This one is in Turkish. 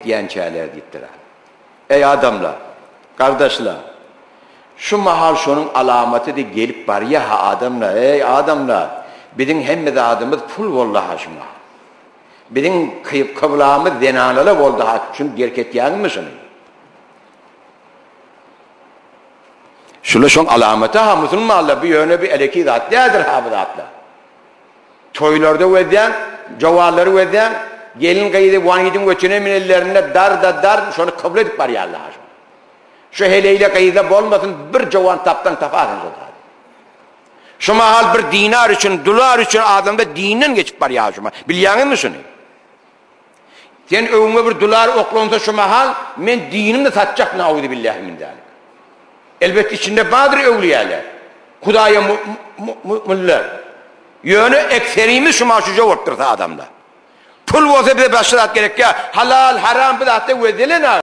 diyençeler gittiler. Ey adamlar, kardeşler, şu mahal şunun alameti de gelip var ya ha adamlar, ey adamlar, bizim hemmede adımız pul vallahi haşma. Bizim kıblağımız zenanalı oldu ha, şunu gerek ettiğin misin? Şunu alameti ha, Müslümanlar bir yöne bir eleki zat nedir ha bu zatla? Toylarda veden, cavalları veden, gelin kaydı vanidin göçüne minellerine dar, şunu kabul edip var ya Allah aşkına. Şu heleyle kayıda olmasın, bir cavan taptan tafadın zaten. Şu mahal bir dinar için, dolar için adamda dinen geçip var ya aşkına. Biliyorsun musun? Sen önüme bir dolar oklonsa şu mahal, men dinim de satacak na'udu billahi min zalik. Elbette içinde vardır evliyalar. Kudaya müller. Yönü ekserimiz şu maşuca orttırsa adamda. Pul olsa bir de başlat gerek ya. Halal, haram bir de hatta vezilen